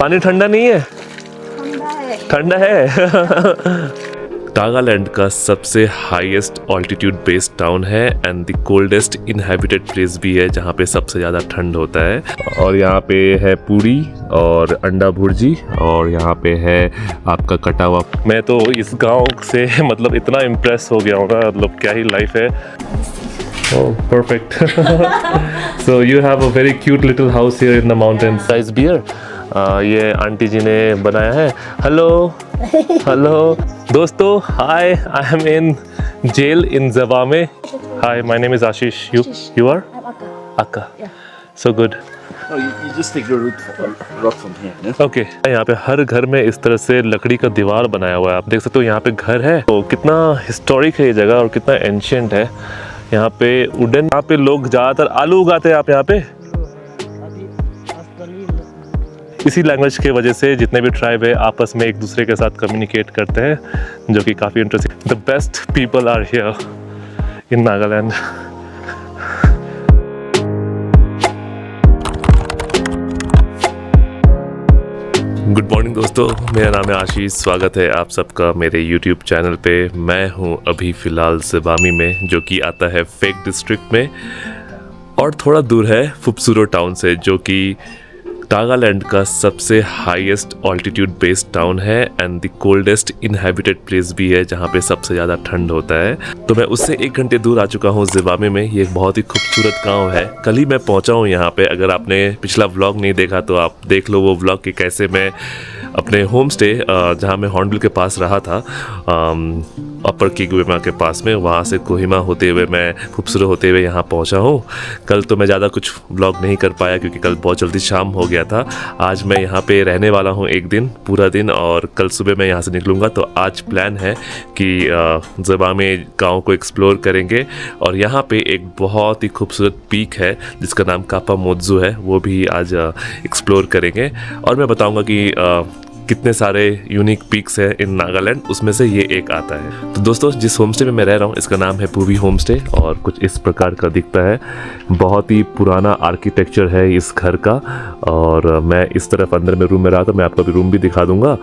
पानी ठंडा नहीं है? ठंडा है। नागालैंड का सबसे हाईएस्ट ऑल्टीट्यूड बेस्ड टाउन है and the coldest inhabited place भी है जहाँ पे सबसे ज़्यादा ठंड होता है। और यहाँ पे है पूरी और अंडा भुर्जी और यहाँ पे है आपका कटा हुआ। मैं तो इस गांव से मतलब इतना इम्प्रेस हो गया हूँ ना, मतलब क्या ही लाइफ है। Oh, perfect. So you have a very cute little house here in the mountains. Nice beer. ये आंटी जी ने बनाया है। हेलो हेलो दोस्तों, hi, I am in jail in Zhavame. Hi, my name is Ashish. You are? अक्का। So good. Oh, you just take the rock from here. Yeah? Okay यहाँ पे हर घर में इस तरह से लकड़ी का दीवार बनाया हुआ है। आप देख सकते हो यहाँ पे घर है। तो कितना हिस्टोरिक है ये जगह और कितना एंशिएंट है। यहाँ पे वुडन, यहाँ पे लोग ज़्यादातर आलू उगाते हैं। आप यहाँ पे इसी लैंग्वेज के वजह से जितने भी ट्राइब है आपस में एक दूसरे के साथ कम्युनिकेट करते हैं, जो कि काफ़ी interesting. The best people are here in Nagaland. Good morning दोस्तों, मेरा नाम है आशीष। स्वागत है आप सबका मेरे YouTube चैनल पे। मैं हूँ अभी फ़िलहाल ज़वामी में, जो कि आता है फेक डिस्ट्रिक्ट में और थोड़ा दूर है फुपसुरो टाउन से, जो कि नागालैंड का सबसे हाईएस्ट ऑल्टीट्यूड बेस्ड टाउन है and the coldest inhabited place भी है जहाँ पे सबसे ज़्यादा ठंड होता है। तो मैं उससे 1 घंटे दूर आ चुका हूँ ज़वामे में। ये एक बहुत ही खूबसूरत गांव है। कल ही मैं पहुँचा हूँ यहाँ पे। अगर आपने पिछला व्लॉग नहीं देखा तो आप देख लो वो व्लॉग कि कैसे मैं अपने होम स्टे जहाँ मैं हॉर्नबिल के पास रहा था, अपर किगुएमा के पास में, वहाँ से कोहिमा होते हुए मैं फुपसुरो होते हुए यहाँ पहुँचा हूँ। कल तो मैं ज़्यादा कुछ व्लॉग नहीं कर पाया क्योंकि कल बहुत जल्दी शाम हो गया था। आज मैं यहाँ पे रहने वाला हूँ 1 दिन, पूरा दिन, और कल सुबह मैं यहाँ से निकलूँगा। तो आज प्लान है कि ज़वामे गाँव को एक्सप्लोर करेंगे और यहाँ पे एक बहुत ही खूबसूरत पीक है जिसका नाम कापा मोत्जू है, वो भी आज एक्सप्लोर करेंगे। और मैं बताऊँगा कि कितने सारे यूनिक पीक्स हैं इन नागालैंड, उसमें से ये एक आता है। तो दोस्तों, जिस होम स्टे में मैं रह रहा हूँ इसका नाम है पूवी होम स्टे और कुछ इस प्रकार का दिखता है। बहुत ही पुराना आर्किटेक्चर है इस घर का। और मैं इस तरफ अंदर में रूम में रहा, तो मैं आपको अभी रूम भी दिखा दूंगा।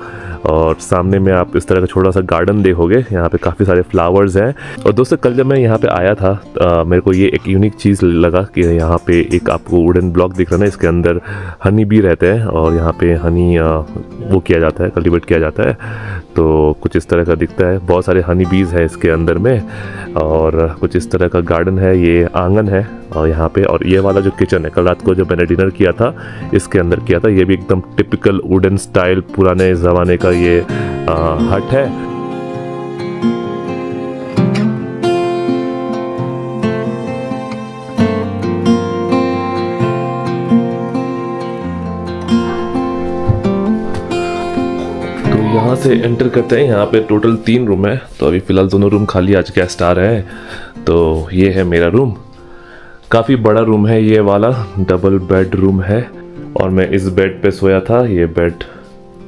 और सामने में आप इस तरह का छोटा सा गार्डन देखोगे, यहाँ पे काफ़ी सारे फ्लावर्स हैं। और दोस्तों, कल जब मैं यहाँ पे आया था मेरे को ये एक यूनिक चीज़ लगा कि यहाँ पे एक आपको वुडन ब्लॉक दिख रहा है ना, इसके अंदर हनी बी रहते हैं और यहाँ पे हनी वो किया जाता है, कल्टीवेट किया जाता है। तो कुछ इस तरह का दिखता है। बहुत सारे हनी बीज है इसके अंदर में और कुछ इस तरह का गार्डन है। ये आंगन है और यहाँ पे, और ये वाला जो किचन है, कल रात को जब मैंने डिनर किया था इसके अंदर किया था। ये भी एकदम टिपिकल वुडन स्टाइल पुराने ज़माने का ये हट है। यहाँ से एंटर करते हैं। यहाँ पे टोटल 3 रूम है, तो अभी फ़िलहाल दोनों रूम खाली, आज गेस्ट आ रहे हैं। तो ये है मेरा रूम। काफ़ी बड़ा रूम है ये वाला, डबल बेड रूम है और मैं इस बेड पे सोया था। ये बेड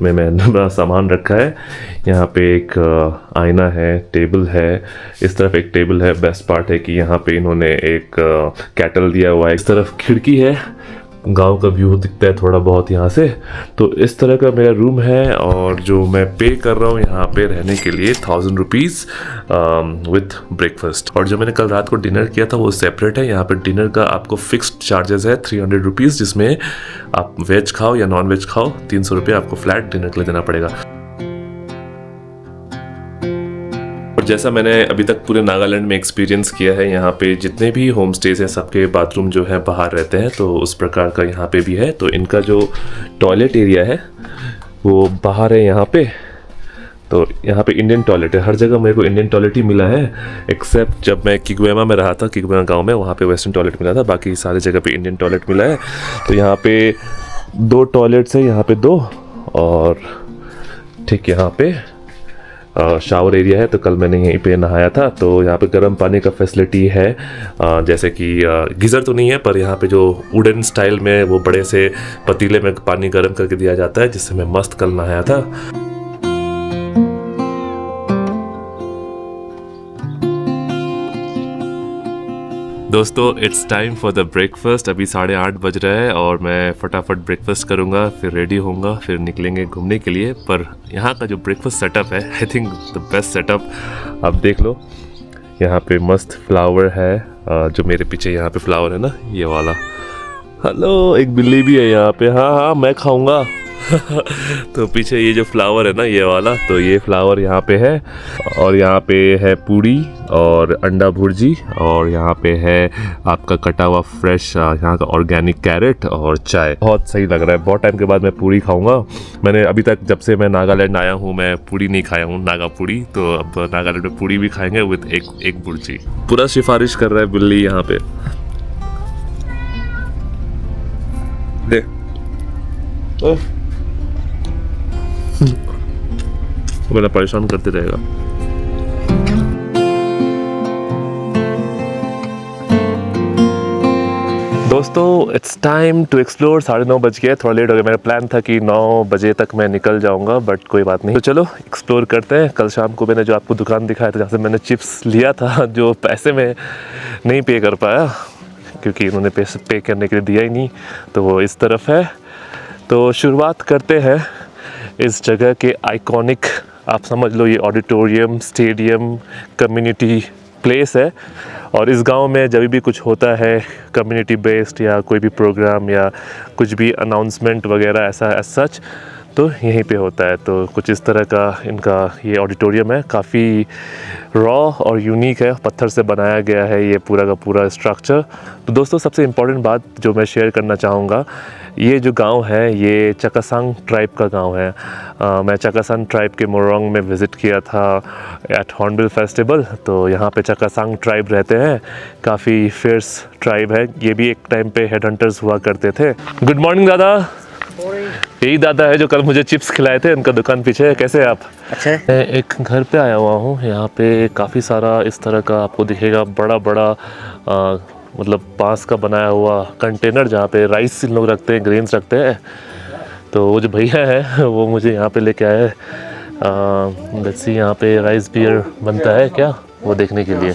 में मैंने अपना सामान रखा है। यहाँ पे एक आईना है, टेबल है, इस तरफ एक टेबल है। बेस्ट पार्ट है कि यहाँ पे इन्होंने एक कैटल दिया हुआ है। इस तरफ खिड़की है, गांव का व्यू दिखता है थोड़ा बहुत यहाँ से। तो इस तरह का मेरा रूम है और जो मैं पे कर रहा हूँ यहाँ पे रहने के लिए 1000 रुपीज़ विद ब्रेकफास्ट। और जो मैंने कल रात को डिनर किया था वो सेपरेट है। यहाँ पे डिनर का आपको फिक्स्ड चार्जेस है 300 रुपीज़, जिसमें आप वेज खाओ या नॉन वेज खाओ 300 रुपये आपको फ्लैट डिनर के लिए देना पड़ेगा। और जैसा मैंने अभी तक पूरे नागालैंड में एक्सपीरियंस किया है, यहाँ पे जितने भी होम स्टेज हैं सबके बाथरूम जो है बाहर रहते हैं, तो उस प्रकार का यहाँ पे भी है। तो इनका जो टॉयलेट एरिया है वो बाहर है यहाँ पे। तो यहाँ पे इंडियन टॉयलेट है, हर जगह मेरे को इंडियन टॉयलेट ही मिला है, एक्सेप्ट जब मैं किगुएमा में रहा था, किगुएमा गाँव में, वहाँ पे वेस्टर्न टॉयलेट मिला था। बाकी सारी जगह पे इंडियन टॉयलेट मिला है। तो यहाँ पे 2 टॉयलेट्स है, यहाँ पे 2 और ठीक यहाँ पे शावर एरिया है। तो कल मैंने यहीं पे नहाया था। तो यहाँ पे गर्म पानी का फैसिलिटी है, जैसे कि गीज़र तो नहीं है, पर यहाँ पे जो वुडन स्टाइल में वो बड़े से पतीले में पानी गर्म करके दिया जाता है, जिससे मैं मस्त कल नहाया था। दोस्तों it's time for the breakfast. अभी 8:30 बज रहे हैं और मैं फटाफट ब्रेकफास्ट करूँगा, फिर रेडी होऊंगा, फिर निकलेंगे घूमने के लिए। पर यहाँ का जो ब्रेकफास्ट सेटअप है, I think the best setup. आप देख लो, यहाँ पे मस्त फ्लावर है, जो मेरे पीछे यहाँ पे फ्लावर है ना, ये वाला। हेलो, एक बिल्ली भी है यहाँ पे। हाँ हाँ, मैं खाऊंगा। तो पीछे ये जो फ्लावर है ना, ये वाला, तो ये फ्लावर यहाँ पे है। और यहाँ पे है पूड़ी और अंडा भुर्जी, और यहाँ पे है आपका कटा हुआ फ्रेश यहाँ का ऑर्गेनिक कैरेट और चाय। बहुत सही लग रहा है। बहुत टाइम के बाद मैं पूड़ी खाऊंगा। मैंने अभी तक, जब से मैं नागालैंड आया हूँ, मैं पूड़ी नहीं खाया हूँ, नागा पूड़ी। तो अब नागालैंड में पूड़ी भी खाएंगे विद एक भुर्जी। पूरा सिफारिश कर रहा है बिल्ली यहाँ पे। देख, मेरा परेशान करते रहेगा। दोस्तों इट्स टाइम टू एक्सप्लोर। 9:30 बज गए, थोड़ा लेट हो गया। मेरा प्लान था कि 9 बजे तक मैं निकल जाऊंगा, बट कोई बात नहीं। तो चलो एक्सप्लोर करते हैं। कल शाम को मैंने जो आपको दुकान दिखाया था, जहाँ से मैंने चिप्स लिया था, जो पैसे में नहीं पे कर पाया क्योंकि उन्होंने पैसे पे करने के लिए दिया ही नहीं, तो वो इस तरफ है। तो शुरुआत करते हैं इस जगह के आइकॉनिक, आप समझ लो ये ऑडिटोरियम, स्टेडियम, कम्युनिटी प्लेस है। और इस गांव में जब भी कुछ होता है कम्युनिटी बेस्ड या कोई भी प्रोग्राम या कुछ भी अनाउंसमेंट वगैरह ऐसा एज सच, तो यहीं पे होता है। तो कुछ इस तरह का इनका ये ऑडिटोरियम है। काफ़ी रॉ और यूनिक है, पत्थर से बनाया गया है ये पूरा का पूरा स्ट्रक्चर। तो दोस्तों सबसे इम्पॉर्टेंट बात जो मैं शेयर करना चाहूँगा, ये जो गांव है ये चकासांग ट्राइब का गांव है। मैं चकासांग ट्राइब के मोरंग में विज़िट किया था एट हॉर्नबिल फेस्टिवल। तो यहाँ पे चकासांग ट्राइब रहते हैं, काफ़ी फियर्स ट्राइब है। ये भी एक टाइम पे हेड हंटर्स हुआ करते थे। गुड मॉर्निंग दादा। यही दादा है जो कल मुझे चिप्स खिलाए थे, उनका दुकान पीछे है। कैसे हैं आप? अच्छा। मैं एक घर पे आया हुआ हूँ, यहाँ पे काफ़ी सारा इस तरह का आपको दिखेगा, बड़ा बड़ा मतलब बांस का बनाया हुआ कंटेनर, जहाँ पे राइस इन लोग रखते हैं, ग्रेन्स रखते हैं। तो वो जो भैया है वो मुझे यहाँ पे लेके आए। देखिए यहाँ पे राइस बियर बनता है क्या, वो देखने के लिए।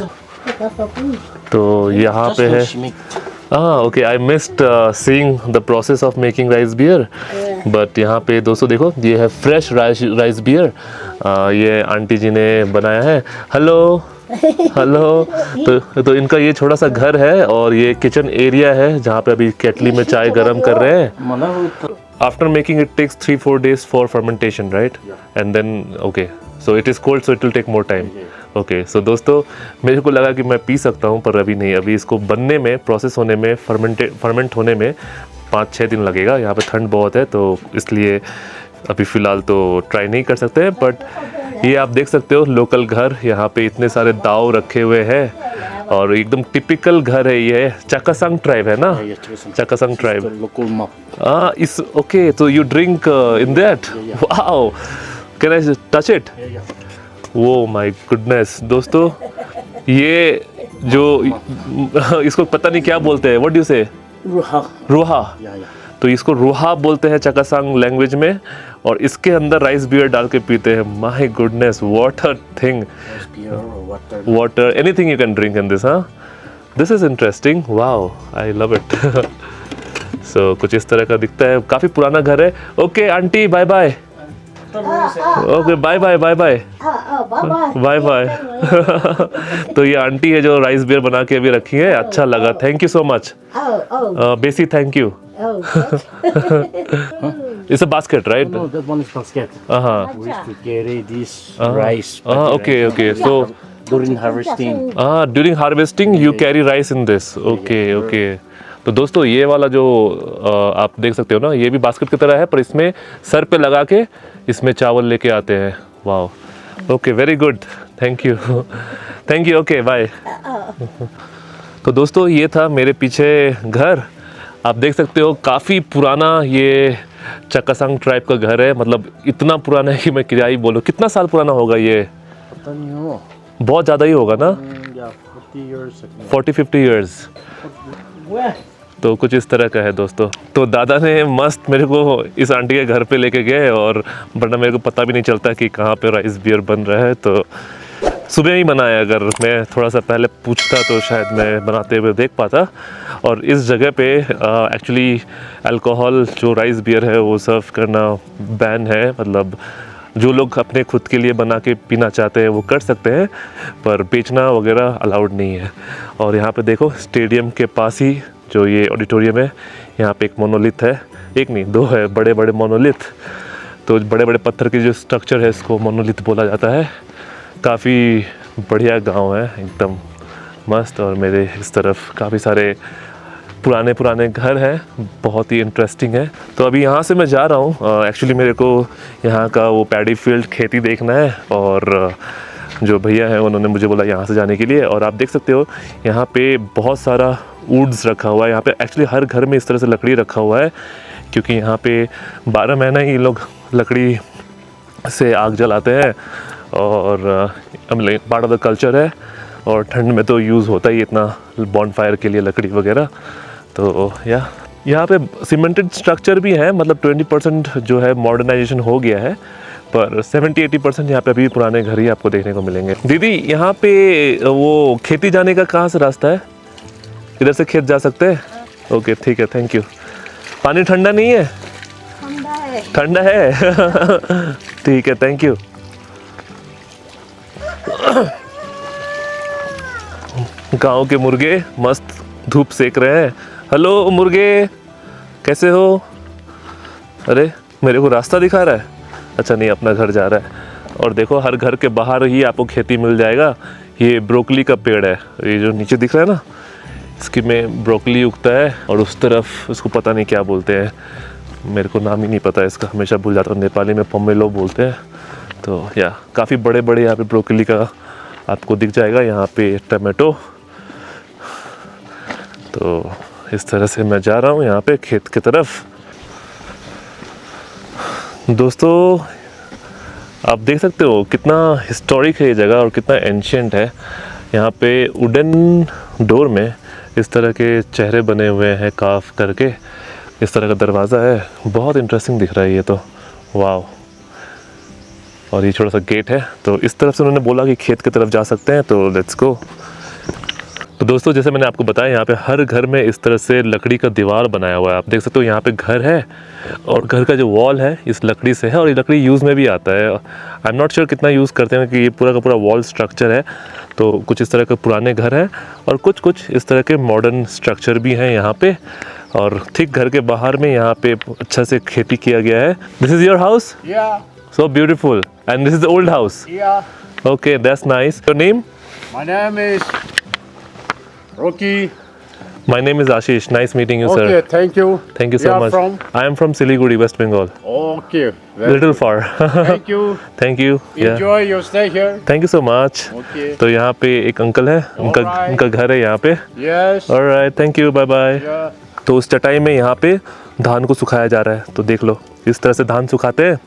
तो यहाँ पे है। Okay, I missed seeing the process of making rice beer. But यहाँ पे दोस्तों देखो, ये है फ्रेश राइस बियर। ये आंटी जी ने बनाया है। Hello hello. तो इनका ये छोटा सा घर है और ये किचन एरिया है जहाँ पे अभी केटली में चाय गरम कर रहे हैं। After making it takes 3-4 days for fermentation, right? And then okay, so it is cold, so it will take more time. Okay, so दोस्तों मेरे को लगा कि मैं पी सकता हूँ, पर अभी नहीं। अभी इसको बनने में, प्रोसेस होने में, फर्मेंट होने में 5-6 दिन लगेगा। यहाँ पे ठंड बहुत है, तो इसलिए अभी फ़िलहाल तो ट्राई नहीं कर सकते हैं। बट ये आप देख सकते हो लोकल घर, यहाँ पे इतने सारे दाव रखे हुए हैं और एकदम टिपिकल घर है ये। चकासांग ट्राइब है ना? चकासांग ट्राइब। इस ओके, तो you drink in that? Wow, can I touch it? वो माय गुडनेस। दोस्तों ये जो इसको पता नहीं क्या बोलते हैं, व्हाट डू यू से? रूहा। तो इसको रूहा बोलते हैं चकासांग लैंग्वेज में, और इसके अंदर राइस बियर डाल के पीते हैं। My goodness, what a thing. Water, anything you can drink in this. हाँ, this is interesting. Wow, I love it. So कुछ इस तरह का दिखता है, काफ़ी पुराना घर है। Okay aunty, bye bye. Okay, bye bye bye bye bye bye. तो ये आंटी है जो राइस बियर बना के अभी रखी है। अच्छा लगा, थैंक यू सो मच। बेसी, thank you. It's a basket, right? No, that one is basket. We used to carry this rice. Okay. So during harvesting. During harvesting you carry rice in this. Okay. तो दोस्तों ये वाला जो आप देख सकते हो ना, ये भी बास्केट की तरह है, पर इसमें सर पे लगा के इसमें चावल लेके आते हैं। Wow, okay, very good, thank you. Okay, bye. तो दोस्तों ये था मेरे पीछे घर। आप देख सकते हो काफ़ी पुराना ये चकासांग ट्राइब का घर है। मतलब इतना पुराना है कि मैं क्या ही बोलूँ। कितना साल पुराना होगा ये? पता नहीं हो, बहुत ज़्यादा ही होगा ना? 40-50 years। तो कुछ इस तरह का है दोस्तों। तो दादा ने मस्त मेरे को इस आंटी के घर पे लेके गए, और वरना मेरे को पता भी नहीं चलता कि कहाँ पे राइस बियर बन रहा है। तो सुबह ही बनाया, अगर मैं थोड़ा सा पहले पूछता तो शायद मैं बनाते हुए देख पाता। और इस जगह पे एक्चुअली अल्कोहल जो राइस बियर है वो सर्व करना बैन है, मतलब जो लोग अपने खुद के लिए बना के पीना चाहते हैं वो कर सकते हैं, पर बेचना वगैरह अलाउड नहीं है। और यहाँ पे देखो स्टेडियम के पास ही जो ये ऑडिटोरियम है, यहाँ पे एक मोनोलिथ है, एक नहीं दो है बड़े बड़े मोनोलिथ। तो बड़े बड़े पत्थर की जो स्ट्रक्चर है इसको मोनोलिथ बोला जाता है। काफ़ी बढ़िया गांव है, एकदम मस्त। और मेरे इस तरफ काफ़ी सारे पुराने पुराने घर हैं, बहुत ही इंटरेस्टिंग है। तो अभी यहाँ से मैं जा रहा हूँ, एक्चुअली मेरे को यहाँ का वो पैडी फील्ड खेती देखना है, और जो भैया हैं उन्होंने मुझे बोला यहाँ से जाने के लिए। और आप देख सकते हो यहाँ पे बहुत सारा वुड्स रखा हुआ है। यहाँ पे एक्चुअली हर घर में इस तरह से लकड़ी रखा हुआ है, क्योंकि यहाँ पे 12 महीना ही लोग लकड़ी से आग जलाते हैं, और पार्ट ऑफ द कल्चर है। और ठंड में तो यूज़ होता ही इतना बॉनफायर के लिए लकड़ी वगैरह। तो यहाँ पे सीमेंटेड स्ट्रक्चर भी है, मतलब 20% जो है मॉडर्नाइजेशन हो गया है, पर 70-80% यहाँ पे अभी पुराने घर ही आपको देखने को मिलेंगे। दीदी यहाँ पे वो खेती जाने का कहाँ से रास्ता है? इधर से खेत जा सकते हैं? ओके ठीक है, थैंक यू। पानी ठंडा नहीं है? ठंडा है ठीक है, थैंक यू। गांव के मुर्गे मस्त धूप सेक रहे हैं। हेलो मुर्गे, कैसे हो? अरे मेरे को रास्ता दिखा रहा है, अच्छा नहीं अपना घर जा रहा है। और देखो हर घर के बाहर ही आपको खेती मिल जाएगा। ये ब्रोकली का पेड़ है, ये जो नीचे दिख रहा है ना, इसकी में ब्रोकली उगता है। और उस तरफ उसको पता नहीं क्या बोलते हैं, मेरे को नाम ही नहीं पता इसका, हमेशा भूल जाता हूँ। नेपाली में पोमेलो बोलते हैं। तो काफ़ी बड़े बड़े यहाँ पे ब्रोकली का आपको दिख जाएगा, यहाँ पे टमाटो। तो इस तरह से मैं जा रहा हूँ यहाँ पे खेत की तरफ। दोस्तों आप देख सकते हो कितना हिस्टोरिक है ये जगह और कितना एंशिएंट है। यहाँ पे वुडन डोर में इस तरह के चेहरे बने हुए हैं काफ करके, इस तरह का दरवाज़ा है, बहुत इंटरेस्टिंग दिख रहा है ये तो, वाह। और ये छोटा सा गेट है, तो इस तरफ से उन्होंने बोला कि खेत की तरफ जा सकते हैं, तो लेट्स गो। तो दोस्तों जैसे मैंने आपको बताया, यहाँ पे हर घर में इस तरह से लकड़ी का दीवार बनाया हुआ है। आप देख सकते हो यहाँ पे घर है, और घर का जो वॉल है इस लकड़ी से है, और ये लकड़ी यूज़ में भी आता है। आई एम नॉट श्योर कितना यूज़ करते हैं, कि ये पूरा का पूरा वॉल स्ट्रक्चर है। तो कुछ इस तरह के पुराने घर हैं, और कुछ इस तरह के मॉडर्न स्ट्रक्चर भी हैं यहाँ पे। और ठीक घर के बाहर में यहाँ पे अच्छा से खेती किया गया है। This is your house? So beautiful. And this is the old house? Yeah. Okay, that's nice. Your name? My name is Rocky. My name is Ashish. Nice meeting you, Okay, sir. thank you. Thank you You so are much. from? I am from Siliguri, West Bengal. Okay. Little far. Thank you. Thank you. Yeah. Enjoy your stay here. Thank you so much. Okay. तो यहाँ पे एक uncle है, Alright. उनका घर है यहाँ पे। Yes. Alright, thank you. Bye bye. Yeah. तो उस चटाई में यहाँ पे धान को सुखाया जा रहा है। तो देख लो इस तरह से धान सुखाते हैं।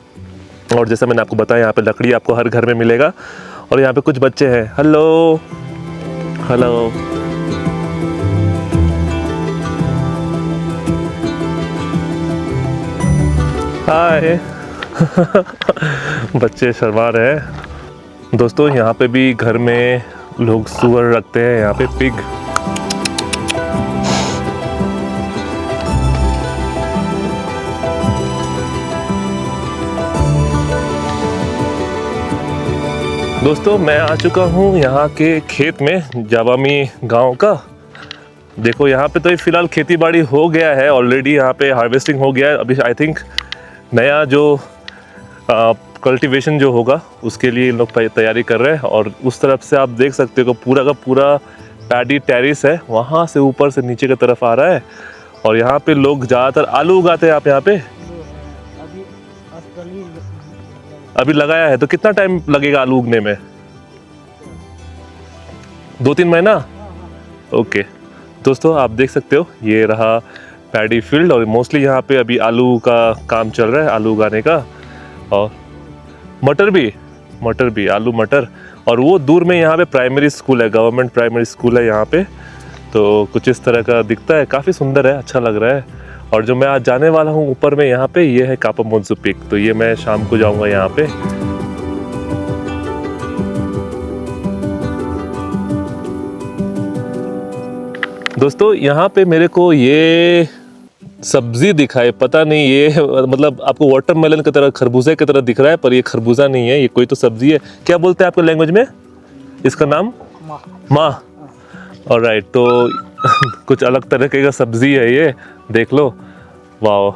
और जैसा मैंने आपको बताया, यहाँ पे लकड़ी आपको हर घर में मिलेगा। और यहाँ पे कुछ बच्चे हैं। हेलो हेलो, हाय बच्चे शर्मा रहे हैं। दोस्तों यहाँ पे भी घर में लोग सुअर रखते हैं, यहाँ पे पिग। दोस्तों मैं आ चुका हूँ यहाँ के खेत में, जावामी गांव का। देखो यहाँ पे तो फिलहाल खेती बाड़ी हो गया है ऑलरेडी, यहाँ पे हार्वेस्टिंग हो गया है। अभी आई थिंक नया जो कल्टीवेशन जो होगा उसके लिए लोग तैयारी कर रहे हैं। और उस तरफ से आप देख सकते हो पूरा का पूरा पैडी टेरिस है, वहाँ से ऊपर से नीचे की तरफ आ रहा है। और यहाँ पे लोग ज़्यादातर आलू उगाते हैं। आप यहाँ पे अभी लगाया है, तो कितना टाइम लगेगा आलू उगने में? 2-3 महीना? ओके दोस्तों आप देख सकते हो ये रहा पैडी फील्ड, और मोस्टली यहाँ पे अभी आलू का काम चल रहा है, आलू उगाने का। और मटर भी आलू मटर। और वो दूर में यहाँ पे प्राइमरी स्कूल है, गवर्नमेंट प्राइमरी स्कूल है यहाँ पे। तो कुछ इस तरह का दिखता है, काफ़ी सुंदर है, अच्छा लग रहा है। और जो मैं आज जाने वाला हूँ ऊपर में यहाँ पे, ये है कापामोन्जू पीक। तो ये मैं शाम को जाऊँगा यहाँ पे। दोस्तों यहाँ पे मेरे को ये सब्जी दिखाई, पता नहीं ये मतलब आपको वाटरमेलन की तरह, खरबूजे की तरह दिख रहा है, पर ये खरबूजा नहीं है, ये कोई तो सब्जी है। क्या बोलते हैं आपके लैंग्वेज में इसका नाम? माँ। ऑलराइट, तो कुछ अलग तरीके का सब्जी है ये, देख लो। वाह,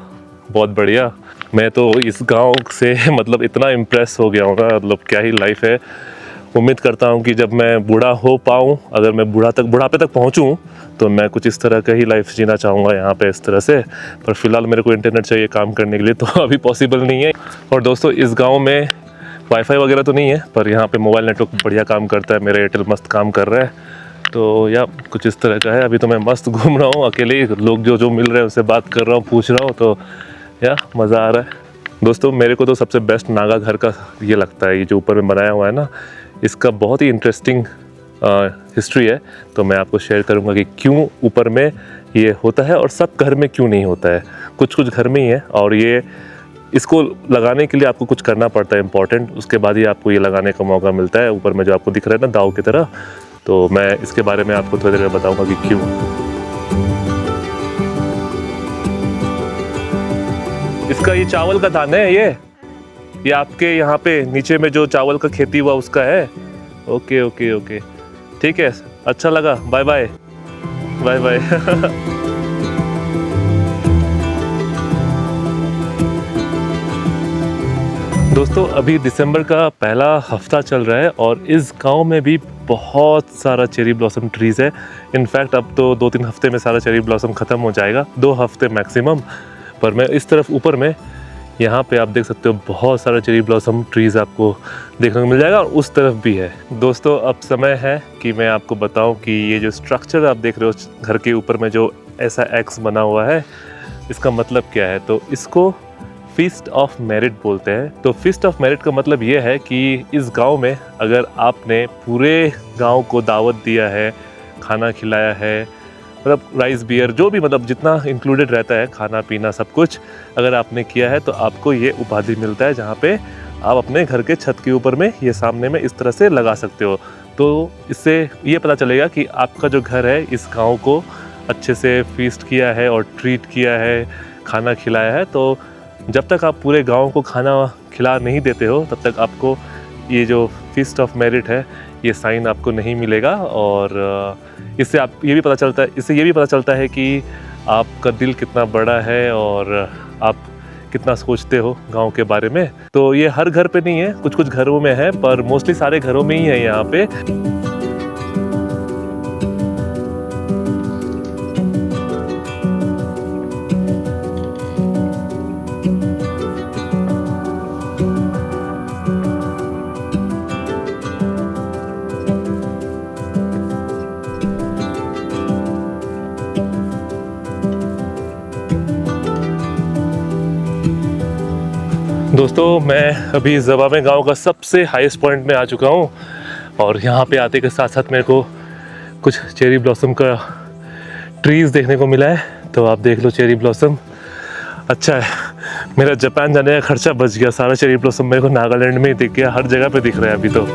बहुत बढ़िया। मैं तो इस गांव से मतलब इतना इम्प्रेस हो गया हूँ ना, मतलब क्या ही लाइफ है। उम्मीद करता हूँ कि जब मैं बूढ़ा हो पाऊँ, अगर मैं बुढ़ापे तक पहुँचूँ, तो मैं कुछ इस तरह का ही लाइफ जीना चाहूँगा यहाँ पे, इस तरह से। पर फिलहाल मेरे को इंटरनेट चाहिए काम करने के लिए, तो अभी पॉसिबल नहीं है। और दोस्तों इस गाँव में वाईफाई वगैरह तो नहीं है, पर यहाँ पे मोबाइल नेटवर्क बढ़िया काम करता है, मेरा एयरटेल मस्त काम कर रहा है। तो या कुछ इस तरह का है। अभी तो मैं मस्त घूम रहा हूँ अकेले ही, लोग जो मिल रहे हैं उससे बात कर रहा हूँ, पूछ रहा हूँ, तो या मज़ा आ रहा है। दोस्तों मेरे को तो सबसे बेस्ट नागा घर का ये लगता है, ये जो ऊपर में बनाया हुआ है ना, इसका बहुत ही इंटरेस्टिंग हिस्ट्री है। तो मैं आपको शेयर करूँगा कि क्यों ऊपर में ये होता है और सब घर में क्यों नहीं होता है। कुछ कुछ घर में ही है, और ये इसको लगाने के लिए आपको कुछ करना पड़ता है इम्पॉर्टेंट, उसके बाद ही आपको ये लगाने का मौका मिलता है। ऊपर में जो आपको दिख रहा है ना दाव की तरह, तो मैं इसके बारे में आपको थोड़ी देर में बताऊंगा कि क्यों। इसका ये चावल का दाना है, ये आपके यहाँ पे नीचे में जो चावल का खेती हुआ उसका है। ओके ओके ओके, ठीक है, अच्छा लगा, बाय बाय बाय बाय। दोस्तों अभी दिसंबर का पहला हफ्ता चल रहा है और इस गांव में भी बहुत सारा चेरी ब्लॉसम ट्रीज़ है। इनफैक्ट अब तो 2-3 हफ्ते में सारा चेरी ब्लॉसम ख़त्म हो जाएगा, 2 हफ्ते मैक्सिमम। पर मैं इस तरफ ऊपर में यहाँ पे आप देख सकते हो बहुत सारा चेरी ब्लॉसम ट्रीज़ आपको देखने को मिल जाएगा, और उस तरफ भी है। दोस्तों अब समय है कि मैं आपको बताऊँ कि ये जो स्ट्रक्चर आप देख रहे हो घर के ऊपर में जो ऐसा एक्स बना हुआ है, इसका मतलब क्या है। तो इसको फीस्ट ऑफ मेरिट बोलते हैं। तो फीस्ट ऑफ मेरिट का मतलब ये है कि इस गांव में अगर आपने पूरे गांव को दावत दिया है, खाना खिलाया है, मतलब राइस बियर जो भी मतलब जितना इंक्लूडेड रहता है, खाना पीना सब कुछ अगर आपने किया है, तो आपको ये उपाधि मिलता है, जहाँ पे आप अपने घर के छत के ऊपर में ये सामने में इस तरह से लगा सकते हो। तो इससे ये पता चलेगा कि आपका जो घर है इस गाँव को अच्छे से फीस्ट किया है और ट्रीट किया है, खाना खिलाया है। तो जब तक आप पूरे गांव को खाना खिला नहीं देते हो, तब तक आपको ये जो फीस्ट ऑफ मेरिट है ये साइन आपको नहीं मिलेगा। और इससे आप ये भी पता चलता है, इससे ये भी पता चलता है कि आपका दिल कितना बड़ा है और आप कितना सोचते हो गांव के बारे में। तो ये हर घर पे नहीं है, कुछ कुछ घरों में है, पर मोस्टली सारे घरों में ही है यहाँ पे। दोस्तों मैं अभी ज़बामे गांव का सबसे हाईएस्ट पॉइंट में आ चुका हूं, और यहाँ पे आते के साथ साथ मेरे को कुछ चेरी ब्लॉसम का ट्रीज़ देखने को मिला है। तो आप देख लो चेरी ब्लॉसम, अच्छा है, मेरा जापान जाने का खर्चा बच गया। सारा चेरी ब्लॉसम मेरे को नागालैंड में ही दिख गया, हर जगह पे दिख रहा है अभी तो।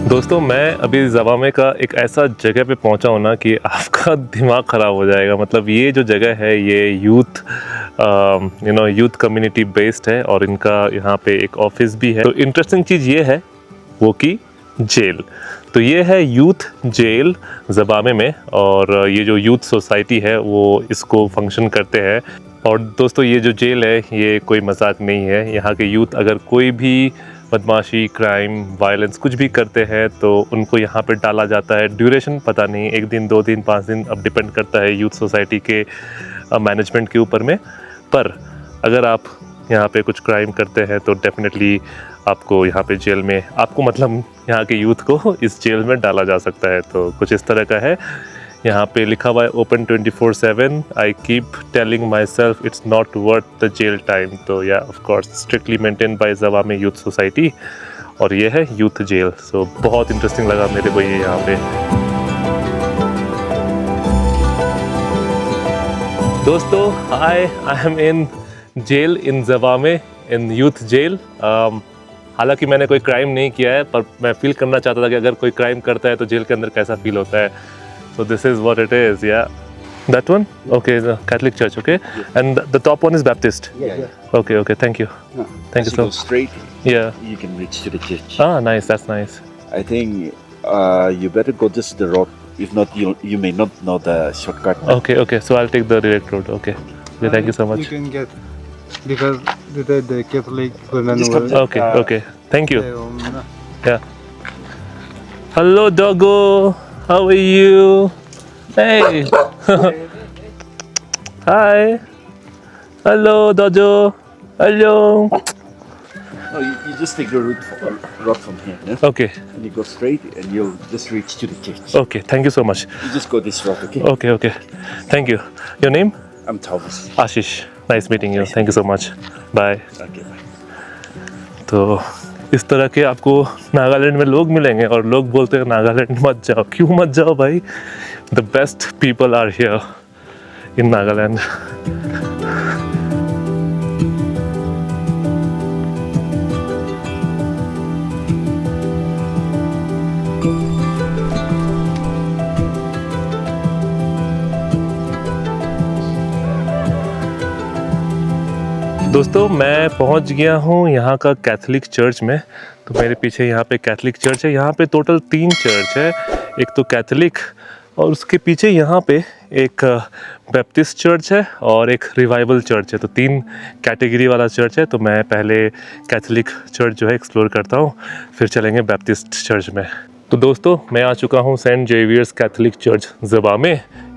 दोस्तों मैं अभी ज़बामे का एक ऐसा जगह पे पहुंचा हूं ना कि आपका दिमाग ख़राब हो जाएगा। मतलब ये जो जगह है ये यूथ कम्युनिटी बेस्ड है, और इनका यहाँ पे एक ऑफिस भी है। तो इंटरेस्टिंग चीज़ ये है वो कि जेल, तो ये है यूथ जेल ज़बामे में, और ये जो यूथ सोसाइटी है वो इसको फंक्शन करते हैं। और दोस्तों ये जो जेल है ये कोई मजाक नहीं है। यहाँ के यूथ अगर कोई भी बदमाशी, क्राइम, वायलेंस कुछ भी करते हैं तो उनको यहाँ पे डाला जाता है। ड्यूरेशन पता नहीं, 1 दिन 2 दिन 5 दिन, अब डिपेंड करता है यूथ सोसाइटी के मैनेजमेंट के ऊपर में। पर अगर आप यहाँ पे कुछ क्राइम करते हैं तो डेफिनेटली आपको यहाँ पे जेल में, आपको मतलब यहाँ के यूथ को इस जेल में डाला जा सकता है। तो कुछ इस तरह का है। यहाँ पे लिखा हुआ है open 24/7, I keep telling myself it's not worth the jail time. तो yeah of course strictly maintain by Zhavame youth society, और ये है यूथ जेल। सो बहुत इंटरेस्टिंग लगा मेरे को ये यहाँ पे। दोस्तों I am in jail in Zhavame in youth jail. हालांकि मैंने कोई क्राइम नहीं किया है, पर मैं फील करना चाहता था कि अगर कोई क्राइम करता है तो जेल के अंदर कैसा फील होता है। So this is what it is. Yeah that one, okay, the Catholic church, okay, and the top one is Baptist. Okay okay, thank you, thank you As you so go straight, yeah. you can reach to the church. Nice, that's nice. I think you better go just the road. If not, you may not know the shortcut. Okay, okay. So I'll take the direct road. Okay. Okay, thank you so much. You can get because the Catholic women Just were come Okay, okay. Thank you. um, Yeah. Hello, doggo. How are you? Hey. Hi. Hello, Dojo. Hello. No, you just take the road from here. Yeah? Okay. And you go straight, and you'll just reach to the church. Okay. Thank you so much. You just go this road, okay? Okay, okay. Thank you. Your name? I'm Thomas. Ashish. Nice meeting you. Thank you so much. Bye. Okay, bye. तो इस तरह के आपको नागालैंड में लोग मिलेंगे और लोग बोलते हैं नागालैंड मत जाओ। क्यों मत जाओ भाई? The best people are here in Nagaland. दोस्तों मैं पहुंच गया हूं यहाँ का कैथलिक चर्च में। तो मेरे पीछे यहाँ पे कैथलिक चर्च है। यहाँ पे टोटल 3 चर्च है, एक तो कैथलिक और उसके पीछे यहाँ पे एक बैप्टिस्ट चर्च है और एक रिवाइवल चर्च है। तो 3 कैटेगरी वाला चर्च है। तो मैं पहले कैथलिक चर्च जो है एक्सप्लोर करता हूँ, फिर चलेंगे बैप्टिस्ट चर्च में। तो दोस्तों मैं आ चुका हूँ सेंट जेवियर्स कैथलिक चर्च ज़बा में।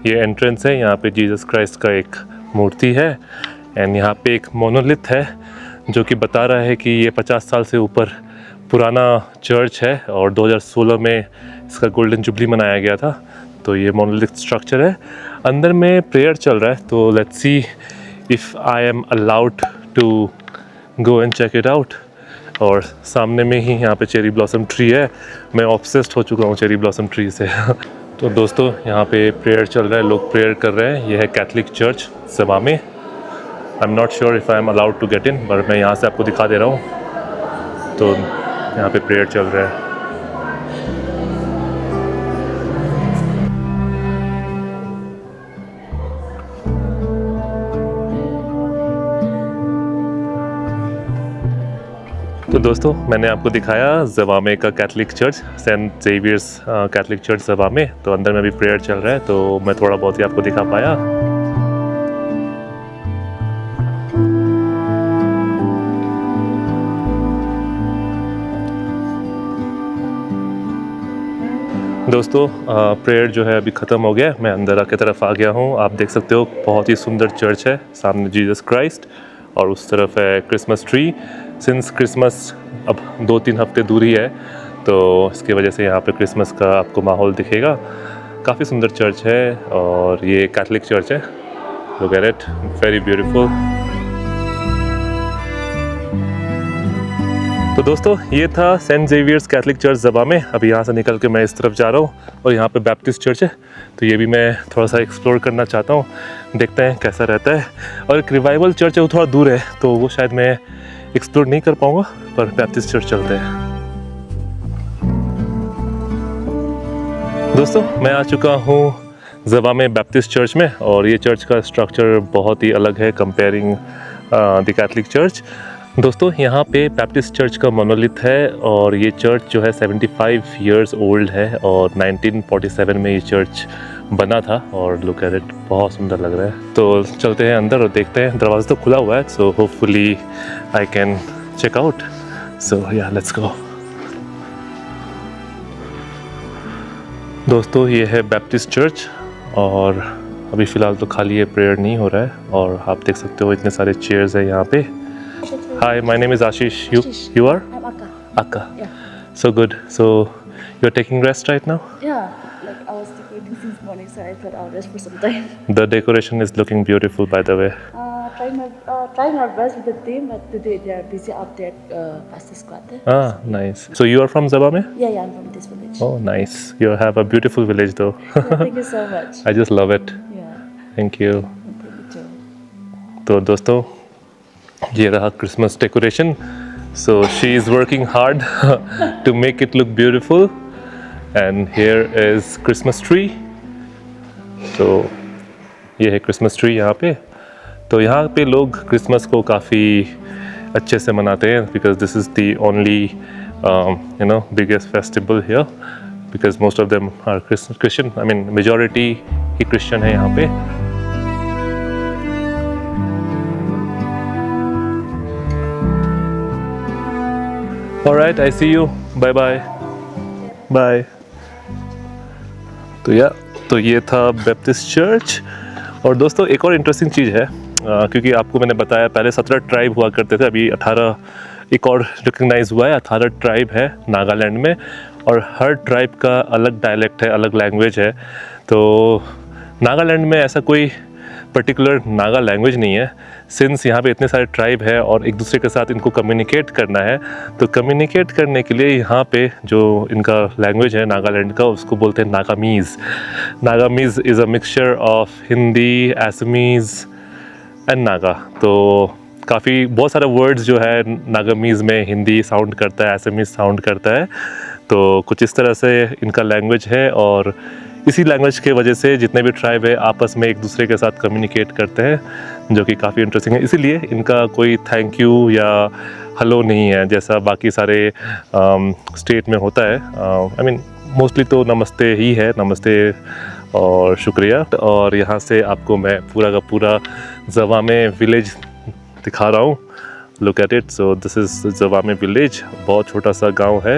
ये एंट्रेंस है। यहाँ पे जीसस क्राइस्ट का एक मूर्ति है एंड यहाँ पे एक मोनोलिथ है जो कि बता रहा है कि ये 50 साल से ऊपर पुराना चर्च है और 2016 में इसका गोल्डन जुबली मनाया गया था। तो ये मोनोलिथ स्ट्रक्चर है। अंदर में प्रेयर चल रहा है, तो let's see if I am allowed to go and check it out. और सामने में ही यहाँ पे चेरी ब्लॉसम ट्री है। मैं ऑब्सेस्ड हो चुका हूँ चेरी ब्लॉसम ट्री से। तो दोस्तों यहाँ पे प्रेयर चल रहा है, लोग प्रेयर कर रहे हैं। यह है कैथलिक चर्च ज़बा में। I am not sure if I am allowed to get in, पर मैं यहाँ से आपको दिखा दे रहा हूँ। तो यहाँ पे प्रेयर चल रहा है। तो दोस्तों मैंने आपको दिखाया ज़बामे का Catholic church, Saint Xavier's Catholic church Zhavame. तो अंदर में भी प्रेयर चल रहा है, तो मैं थोड़ा बहुत ही आपको दिखा पाया। दोस्तों प्रेयर जो है अभी ख़त्म हो गया। मैं अंदर की तरफ आ गया हूँ। आप देख सकते हो बहुत ही सुंदर चर्च है। सामने जीसस क्राइस्ट और उस तरफ है क्रिसमस ट्री। सिंस क्रिसमस अब 2-3 हफ्ते दूर ही है, तो इसकी वजह से यहाँ पे क्रिसमस का आपको माहौल दिखेगा। काफ़ी सुंदर चर्च है और ये कैथलिक चर्च है। Look at it, very beautiful. तो दोस्तों ये था सेंट जेवियर्स कैथलिक चर्च ज़बा में। अभी यहाँ से निकल के मैं इस तरफ जा रहा हूँ और यहाँ पे बैप्टिस्ट चर्च है, तो ये भी मैं थोड़ा सा एक्सप्लोर करना चाहता हूँ। देखते हैं कैसा रहता है। और एक रिवाइवल चर्च है, वो थोड़ा दूर है, तो वो शायद मैं एक्सप्लोर नहीं कर पाऊँगा, पर बैप्टिस्ट चर्च चलते हैं। दोस्तों मैं आ चुका हूँ ज़बा में बैप्टिस्ट चर्च में और ये चर्च का स्ट्रक्चर बहुत ही अलग है कंपेयरिंग द कैथलिक चर्च। दोस्तों यहाँ पे बैप्टिस्ट चर्च का मोनोलिथ है और ये चर्च जो है 75 इयर्स ओल्ड है और 1947 में ये चर्च बना था। और लुक एट इट, बहुत सुंदर लग रहा है। तो चलते हैं अंदर और देखते हैं। दरवाज़ा तो खुला हुआ है, so hopefully I can check out. So yeah let's गो। दोस्तों ये है बैप्टिस्ट चर्च और अभी फ़िलहाल तो खाली है, प्रेयर नहीं हो रहा है। और आप देख सकते हो इतने सारे चेयर्स हैं यहाँ पे। Hi, my name is Ashish. You are? I'm Akka. Akka. Yeah. So good. So you're taking rest right now? Yeah, like I was decorating since morning, so I thought I'll rest for some time. The decoration is looking beautiful, by the way. Trying our best with the team, but today they are busy out there at Pastor Squad. Ah, nice. So you are from Zabame? Yeah, I'm from this village. Oh, nice. You have a beautiful village, though. Yeah, thank you so much. I just love it. Yeah, Thank you. thank you too. तो दोस्तों ये रहा Christmas decoration. So she is working hard to make it look beautiful. And here is Christmas tree. तो ये है Christmas tree यहाँ पे. तो यहाँ पे लोग क्रिसमस को काफ़ी अच्छे से मनाते हैं because this is the only biggest festival here because most of them are Christian. I mean majority ही क्रिश्चियन है यहाँ पे. Alright, I see you. Bye bye. Bye. तो ये था बैप्टिस्ट चर्च. और दोस्तों एक और इंटरेस्टिंग चीज़ है क्योंकि आपको मैंने बताया पहले 17 ट्राइब हुआ करते थे, अभी 18 एक और रिकग्नाइज हुआ है. 18 ट्राइब है नागालैंड में और हर ट्राइब का अलग डायलेक्ट है, अलग लैंग्वेज है. तो नागालैंड में ऐसा कोई पर्टिकुलर नागा लैंग्वेज नहीं है. सिंस यहाँ पे इतने सारे ट्राइब है और एक दूसरे के साथ इनको कम्युनिकेट करना है, तो कम्युनिकेट करने के लिए यहाँ पे जो इनका लैंग्वेज है नागालैंड का उसको बोलते हैं Nagamese. Nagamese is a mixture of Hindi, Assamese and Naga. तो काफ़ी बहुत सारे वर्ड्स जो है नागामीज़ में हिंदी साउंड करता है, असमीज़ साउंड करता है. तो कुछ इस तरह से इनका लैंग्वेज है और इसी लैंग्वेज के वजह से जितने भी ट्राइब है आपस में एक दूसरे के साथ कम्युनिकेट करते हैं, जो कि काफ़ी इंटरेस्टिंग है. इसीलिए इनका कोई थैंक यू या हेलो नहीं है जैसा बाकी सारे स्टेट में होता है. आई मीन मोस्टली तो नमस्ते ही है, नमस्ते और शुक्रिया. और यहाँ से आपको मैं पूरा का पूरा जवामे विलेज दिखा रहा हूँ. Look at it. So this is Zhavame village. बहुत छोटा सा गाँव है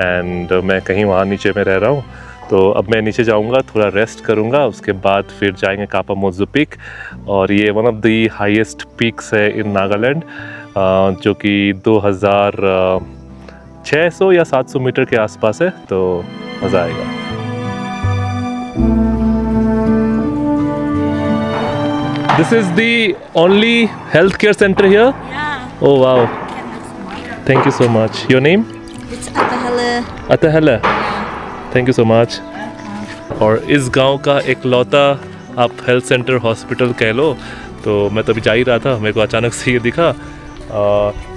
एंड मैं कहीं वहाँ नीचे में रह रहा हूँ. तो अब मैं नीचे जाऊंगा, थोड़ा रेस्ट करूंगा, उसके बाद फिर जाएंगे कापा मोज़ो पीक. और ये one of the highest peaks है इन नागालैंड जो कि 2600 या 700 मीटर के आसपास है. तो मज़ा आएगा. This is the only health care centre here. Yeah. Oh wow, thank you so much. Your name? It's Atahela. Atahela. Thank you so much. और इस गांव का एक लौता आप हेल्थ सेंटर हॉस्पिटल कह लो. तो मैं तो अभी जा ही रहा था, मेरे को अचानक से ये दिखा.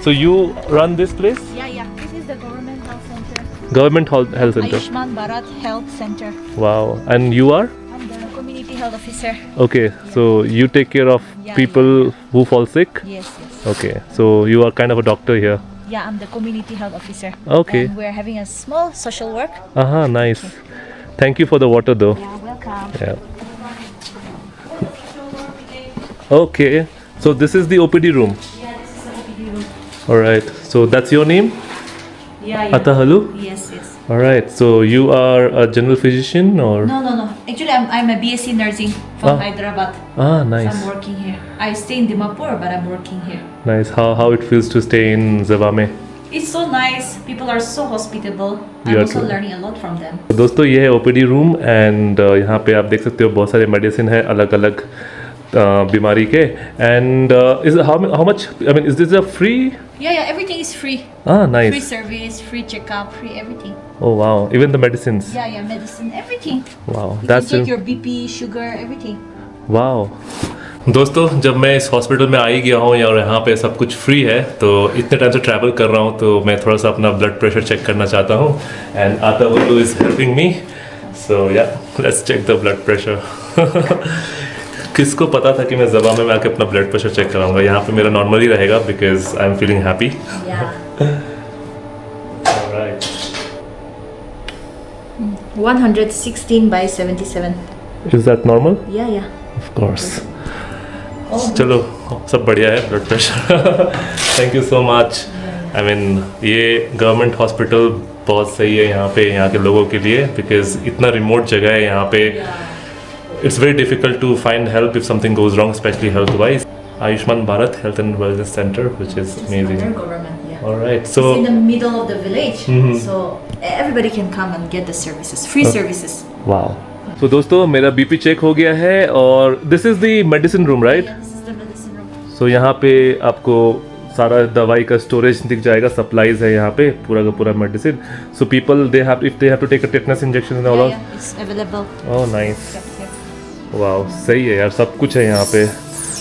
So you run this place? Yeah. This is the government health center. Government health center. Ayushman Bharat Health Center. Wow. And you are? I'm the community health officer. Okay, so you take care of Yeah, people who fall sick. Yes. Okay, so you are kind of a doctor here. Yeah, I'm the community health officer. Okay. And we're having a small social work. Nice. Thank you for the water दो. Yeah, welcome. Yeah. Okay, so this is the OPD room. Yeah, this is the OPD room. All right. So that's your name, Yeah. Atahalu. Yes. All right. So you are a general physician, or? No. Actually, I'm a BSc nursing from Ah. Hyderabad. Ah, So nice. I'm working here. I stay in Dimapur, but I'm working here. Nice. How it feels to stay in Zavame? It's so nice. People are so hospitable. You I'm are also true. learning a lot from them. दोस्तों ये है OPD room and यहाँ पे आप देख सकते हो बहुत सारे मेडिसिन है अलग अलग बीमारी के. And is how much, I mean is this a free? Yeah. Everything is free. Ah, Free nice. service, free checkup, free everything. Oh wow, even the medicines. Yeah. Medicine, everything. Wow, You that's can check your BP, sugar, everything. Wow. दोस्तों जब मैं इस hospital में आ ही गया हूँ और यहाँ पे सब कुछ फ्री है, तो इतने टाइम से ट्रैवल कर रहा हूँ तो मैं थोड़ा सा अपना ब्लड प्रेशर चेक करना चाहता हूँ. And Atahalu is helping me. So yeah let's check the blood pressure. किसको पता था कि मैं ज़बामे में आके अपना ब्लड प्रेशर चेक कराऊंगा. यहाँ पे मेरा नॉर्मल ही रहेगा because I am feeling happy. Yeah. Alright. 116 by 77. Is that normal? Yeah. Of course. चलो सब बढ़िया है. Blood pressure. Thank you so much. I mean ये गवर्नमेंट हॉस्पिटल बहुत सही है यहाँ के लोगों के लिए बिकॉज इतना रिमोट जगह है यहाँ पे. It's very difficult to find help if something goes wrong, especially health wise. Ayushman Bharat health and wellness center which is Under amazing. government, yeah. Alright. It's so in the middle of the village, Mhm. so everybody can come and get the services, free services. Wow. तो दोस्तों मेरा BP check हो गया है और this is the medicine room, right? Yeah, this is the medicine room. सो यहाँ पे आपको सारा दवाई का स्टोरेज दिख जाएगा. सप्लाईज है यहाँ पे पूरा का पूरा medicine. So people they have to take a tetanus injection and all. Yeah, it's available. Oh nice. Yep. Wow, सही है यार, सब कुछ है यहाँ पे.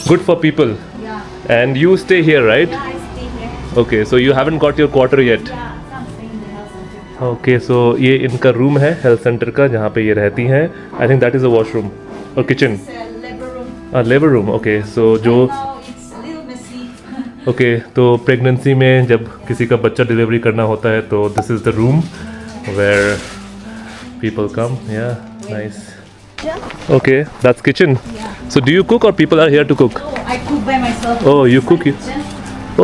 Good for people. Yeah, And you stay here, right? I stay here. Okay, so you haven't got your quarter yet. I'm staying in the health center. Okay, so ये इनका रूम है हेल्थ सेंटर का जहाँ पे ये रहती हैं. I think that is a washroom or kitchen. It's a labor room. Labour room. Okay, so जो Now it's a little messy. ओके तो प्रेगनेंसी में जब किसी का बच्चा डिलीवरी करना होता है तो this is the room where people come. Yeah nice. Okay, that's kitchen. So do you cook or people are here to cook? Oh, I cook by myself. Oh, you cook it. Kitchen.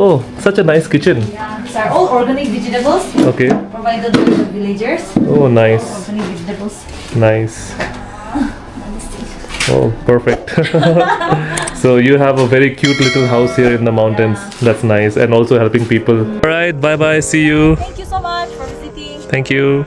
Oh, such a nice kitchen. Yeah, these are all organic vegetables Okay. provided to the villagers. Oh, nice. Organic vegetables. Nice. Oh, perfect. So you have a very cute little house here in the mountains. That's nice. And also helping people. All right, bye bye. See you. Thank you so much for visiting. Thank you.